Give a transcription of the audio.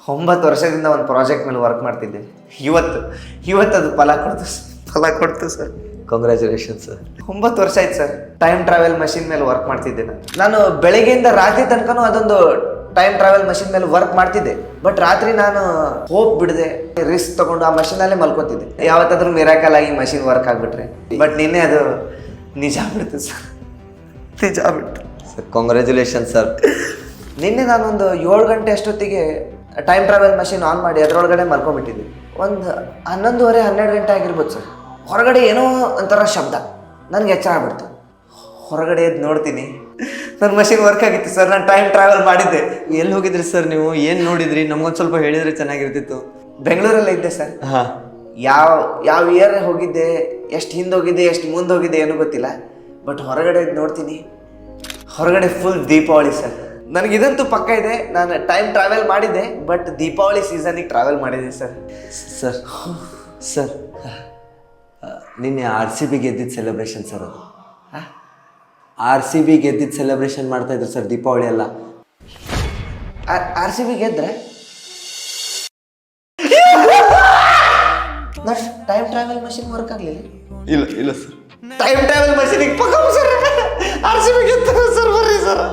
9 ವರ್ಷದಿಂದ ಒಂದು ಪ್ರಾಜೆಕ್ಟ್ ಮೇಲೆ ವರ್ಕ್ ಮಾಡ್ತಿದ್ದೆ. ಇವತ್ತು ಅದು ಫಲ ಕೊಡ್ತು ಸರ್. Congratulation sir. 9 ವರ್ಷ ಆಯ್ತು ಸರ್. ಟೈಮ್ ಟ್ರಾವೆಲ್ ಮಷಿನ್ ಮೇಲೆ ವರ್ಕ್ ಮಾಡ್ತಿದ್ದೆ ನಾನು ಬೆಳಗ್ಗೆಯಿಂದ ರಾತ್ರಿ ತನಕನೂ ಅದೊಂದು ಟೈಮ್ ಟ್ರಾವೆಲ್ ಮಷಿನ್ ಮೇಲೆ ವರ್ಕ್ ಮಾಡ್ತಿದ್ದೆ. ಬಟ್ ರಾತ್ರಿ ನಾನು ಹೋಪ್ ಬಿಡದೆ ರಿಸ್ಕ್ ತಗೊಂಡು ಆ ಮಷೀನಲ್ಲೇ ಮಲ್ಕೋತಿದ್ದೆ. ಯಾವತ್ತಾದ್ರೂ ಮಿರಾಕಲ್ ಆಗಿ ಮಷಿನ್ ವರ್ಕ್ ಆಗಿಬಿಟ್ರೆ. ಬಟ್ ನಿನ್ನೆ ಅದು ನಿಜ ಆಗ್ಬಿಡ್ತು ಸರ್. ನಿಜ ಆಗ್ಬಿಟ್ಟು ಸರ್ ಕಂಗ್ರ್ಯಾಚುಲೇಷನ್ ಸರ್. ನಿನ್ನೆ ನಾನೊಂದು 7 ಗಂಟೆ ಅಷ್ಟೊತ್ತಿಗೆ ಟೈಮ್ ಟ್ರಾವೆಲ್ ಮಷಿನ್ ಆನ್ ಮಾಡಿ ಅದರೊಳಗಡೆ ಮಲ್ಕೊಂಡ್ಬಿಟ್ಟಿದ್ದೆ. ಒಂದು 11:30 12 ಗಂಟೆ ಆಗಿರ್ಬೋದು ಸರ್. ಹೊರಗಡೆ ಏನೋ ಒಂಥರ ಶಬ್ದ, ನನಗೆ ಎಚ್ಚರ ಆಗ್ಬಿಡ್ತು. ಹೊರಗಡೆ ಎದ್ದು ನೋಡ್ತೀನಿ, ನನ್ನ ಮಷಿನ್ ವರ್ಕ್ ಆಗಿತ್ತು ಸರ್. ನಾನು ಟೈಮ್ ಟ್ರಾವೆಲ್ ಮಾಡಿದ್ದೆ. ಎಲ್ಲಿ ಹೋಗಿದ್ರಿ ಸರ್ ನೀವು? ಏನು ನೋಡಿದ್ರಿ? ನಮ್ಗೊಂದು ಸ್ವಲ್ಪ ಹೇಳಿದ್ರೆ ಚೆನ್ನಾಗಿರ್ತಿತ್ತು. ಬೆಂಗಳೂರಲ್ಲೇ ಇದ್ದೆ ಸರ್. ಹಾಂ. ಯಾವ ಇಯರ್ ಹೋಗಿದ್ದೆ, ಎಷ್ಟು ಹಿಂದೆ ಹೋಗಿದ್ದೆ, ಎಷ್ಟು ಮುಂದೆ ಹೋಗಿದ್ದೆ ಏನೂ ಗೊತ್ತಿಲ್ಲ. ಬಟ್ ಹೊರಗಡೆ ನೋಡ್ತೀನಿ, ಹೊರಗಡೆ ಫುಲ್ ದೀಪಾವಳಿ ಸರ್. ನನಗಿದಂತೂ ಪಕ್ಕ ಇದೆ, ನಾನು ಟೈಮ್ ಟ್ರಾವೆಲ್ ಮಾಡಿದ್ದೆ. ಬಟ್ ದೀಪಾವಳಿ ಸೀಸನಿಗೆ ಟ್ರಾವೆಲ್ ಮಾಡಿದ್ದೆ ಸರ್. ಸರ್ ಸರ್ ನಿನ್ನೆ RCB ಗೆದ್ದಿದ್ದು ಸೆಲೆಬ್ರೇಷನ್ ಸರ್. ಅದು RCB ಗೆದ್ದಿದ್ದು ಸೆಲೆಬ್ರೇಷನ್ ಮಾಡ್ತಾ ಇದ್ರು ಸರ್, ದೀಪಾವಳಿ ಅಲ್ಲ. RCB ಗೆದ್ರೆ ಟೈಮ್ ಟ್ರಾವೆಲ್ ಮಷಿನ್ ವರ್ಕ್ ಆಗಲಿಲ್ಲ. ಇಲ್ಲ ಸರ್. ಟೈಮ್ ಟ್ರಾವೆಲ್ ಮಷೀನಿಗೆ ಪಕ್ಕ ಸರ್ RCB ಗೆದ್ದ ಸರ್. ಬರ್ರಿ ಸರ್.